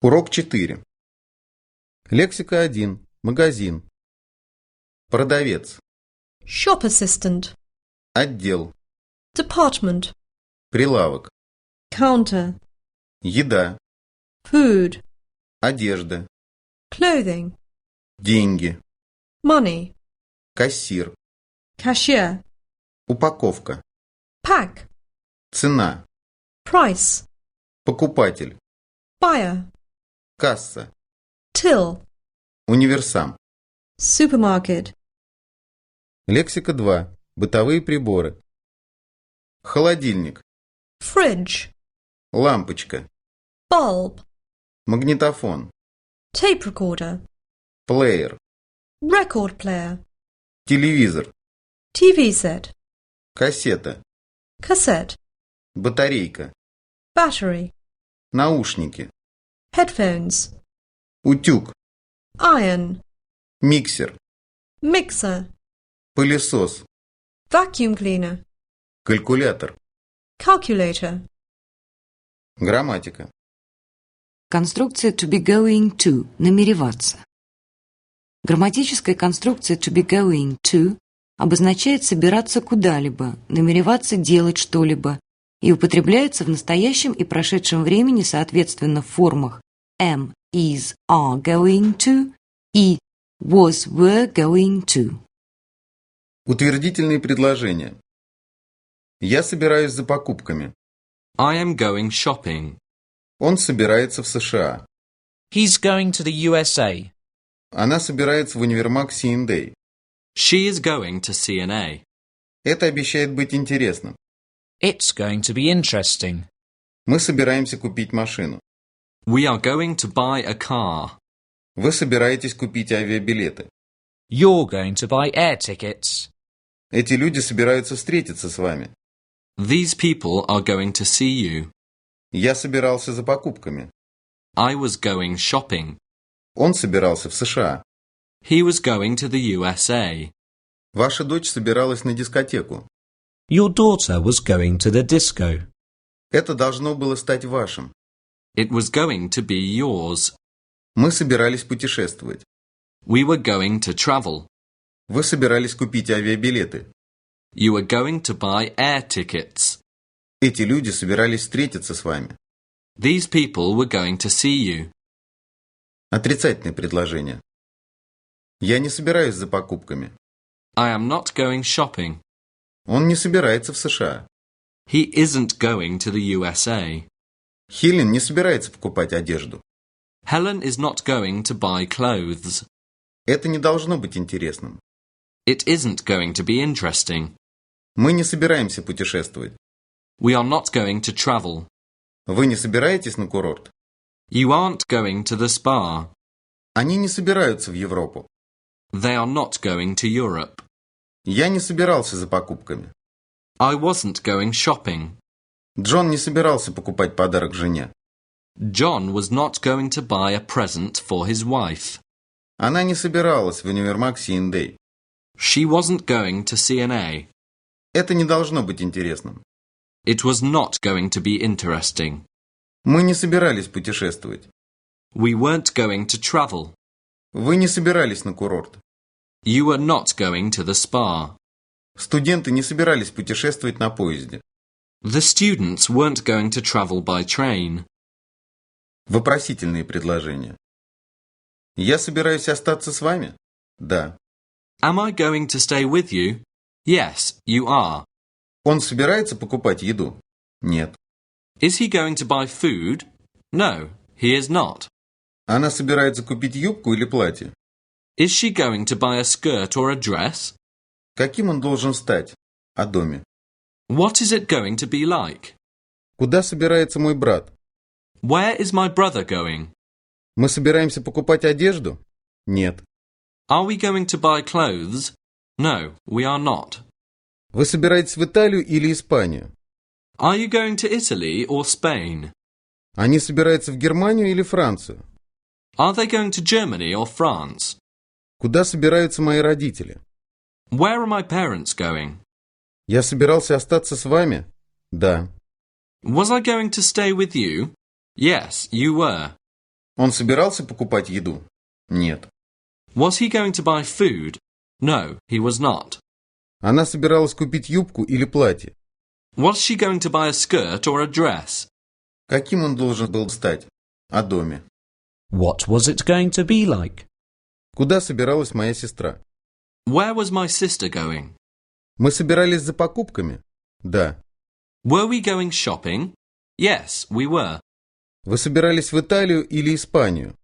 Урок 4. Лексика 1. Магазин. Продавец. Shop assistant. Отдел. Department. Прилавок. Counter. Еда. Food. Одежда. Clothing. Деньги. Money. Кассир. Cashier. Упаковка. Pack. Цена. Price. Покупатель. Buyer. Касса. Till. Универсам. Supermarket. Лексика 2. Бытовые приборы. Холодильник. Fridge. Лампочка. Bulb. Магнитофон. Tape recorder. Плеер. Record player. Телевизор. TV set. Кассета. Cassette. Батарейка. Battery. Наушники. Headphones. Утюг. Iron. Миксер. Mixer. Пылесос. Vacuum cleaner. Калькулятор. Calculator. Грамматика. Конструкция to be going to – намереваться. Грамматическая конструкция to be going to обозначает собираться куда-либо, намереваться делать что-либо и употребляется в настоящем и прошедшем времени соответственно в формах am, is, are going to и was, were going to. Утвердительные предложения. Я собираюсь за покупками. I am going shopping. Он собирается в США. He's going to the USA. Она собирается в универмаг C&A. She is going to C&A. Это обещает быть интересным. It's going to be interesting. Мы собираемся купить машину. We are going to buy a car. Вы собираетесь купить авиабилеты. You're going to buy air tickets. Эти люди собираются встретиться с вами. These people are going to see you. Я собирался за покупками. I was going shopping. Он собирался в США. He was going to the USA. Ваша дочь собиралась на дискотеку. Your daughter was going to the disco. Это должно было стать вашим. It was going to be yours. Мы собирались путешествовать. We were going to travel. Вы собирались купить авиабилеты. You were going to buy air tickets. Эти люди собирались встретиться с вами. These people were going to see you. Отрицательные предложения. Я не собираюсь за покупками. I am not going shopping. Он не собирается в США. He isn't going to the USA. Хелен не собирается покупать одежду. Helen is not going to buy clothes. Это не должно быть интересным. It isn't going to be interesting. Мы не собираемся путешествовать. We are not going to travel. Вы не собираетесь на курорт? You aren't going to the spa. Они не собираются в Европу. They are not going to Europe. Я не собирался за покупками. I wasn't going shopping. Джон не собирался покупать подарок жене. John was not going to buy a present for his wife. Она не собиралась в универмаг C&A. She wasn't going to C&A. Это не должно быть интересным. It was not going to be interesting. Мы не собирались путешествовать. We weren't going to travel. Вы не собирались на курорт. You were not going to the spa. Студенты не собирались путешествовать на поезде. The students weren't going to travel by train. Вопросительные предложения. Я собираюсь остаться с вами? Да. Am I going to stay with you? Yes, you are. Он собирается покупать еду? Нет. Is he going to buy food? No, he is not. Она собирается купить юбку или платье? Is she going to buy a skirt or a dress? Каким он должен стать? О доме. What is it going to be like? Куда собирается мой брат? Where is my brother going? Мы собираемся покупать одежду? Нет. Are we going to buy clothes? No, we are not. Вы собираетесь в Италию или Испанию? Are you going to Italy or Spain? Они собираются в Германию или Францию? Are they going to Germany or France? Куда собираются мои родители? Where are my parents going? Я собирался остаться с вами? Да. Was I going to stay with you? Yes, you were. Он собирался покупать еду? Нет. Was he going to buy food? No, he was not. Она собиралась купить юбку или платье? Was she going to buy a skirt or a dress? Каким он должен был стать? О доме. What was it going to be like? Куда собиралась моя сестра? Where was my sister going? Мы собирались за покупками? Да. Were we going shopping? Yes, we were. Вы собирались в Италию или Испанию?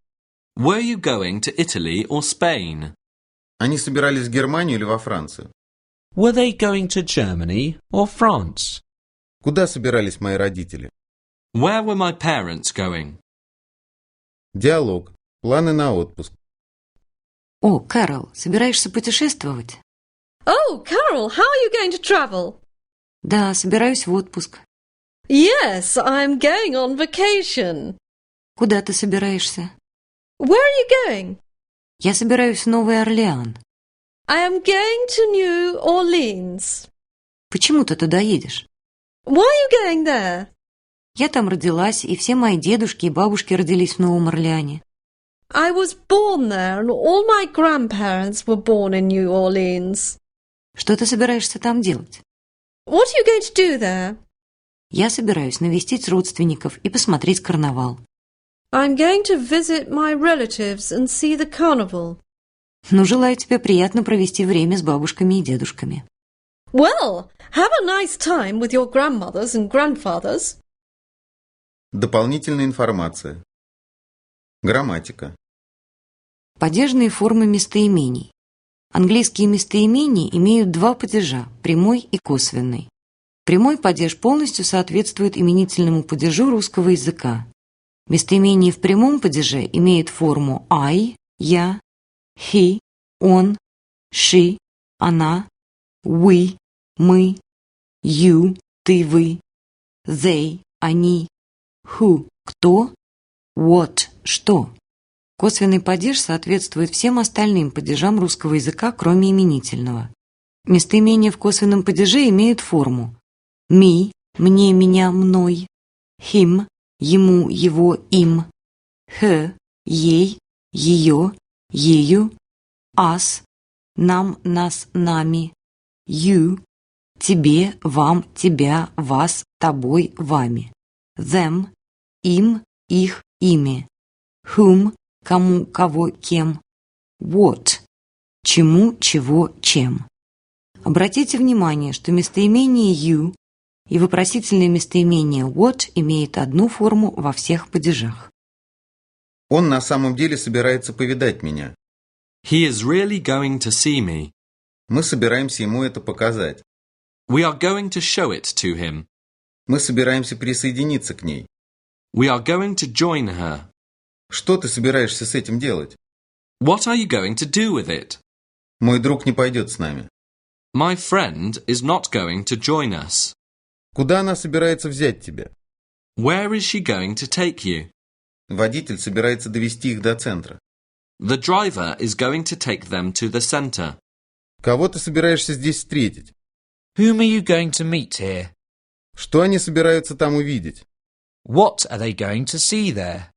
Were you going to Italy or Spain? Они собирались в Германию или во Францию? Were they going to Germany or France? Куда собирались мои родители? Where were my parents going? Диалог. Планы на отпуск. О, Кэрол, собираешься путешествовать? Oh, Carol, how are you going to travel? Да, собираюсь в отпуск. Yes, I'm going on vacation. Куда ты собираешься? Where are you going? Я собираюсь в Новый Орлеан. I am going to New Orleans. Почему ты туда едешь? Why are you going there? Я там родилась, и все мои дедушки и бабушки родились в Новом Орлеане. I was born there, and all my grandparents were born in New Orleans. Что ты собираешься там делать? What are you going to do there? Я собираюсь навестить родственников и посмотреть карнавал. I'm going to visit my relatives and see the carnival. Ну, желаю тебе приятно провести время с бабушками и дедушками. Well, have a nice time with your grandmothers and grandfathers. Дополнительная информация. Грамматика. Падежные формы местоимений. Английские местоимения имеют два падежа – прямой и косвенный. Прямой падеж полностью соответствует именительному падежу русского языка. Местоимения в прямом падеже имеют форму I, я, he, он, she, она, we, мы, you, ты, вы, they, они, who, кто, what, что. Косвенный падеж соответствует всем остальным падежам русского языка, кроме именительного. Местоимения в косвенном падеже имеют форму me, мне, меня, мной, him, ему, его, им, her, ей, ее, ею, us, нам, нас, нами, you, тебе, вам, тебя, вас, тобой, вами, them, им, их, ими, whom, кому, кого, кем, what, чему, чего, чем. Обратите внимание, что местоимение you и вопросительное местоимение what имеет одну форму во всех падежах. Он на самом деле собирается повидать меня. He is really going to see me. Мы собираемся ему это показать. We are going to show it to him. Мы собираемся присоединиться к ней. We are going to join her. Что ты собираешься с этим делать? What are you going to do with it? Мой друг не пойдет с нами. My friend is not going to join us. Куда она собирается взять тебя? Where is she going to take you? Водитель собирается довести их до центра. The driver is going to take them to the center. Кого ты собираешься здесь встретить? Whom are you going to meet here? Что они собираются там увидеть? What are they going to see there?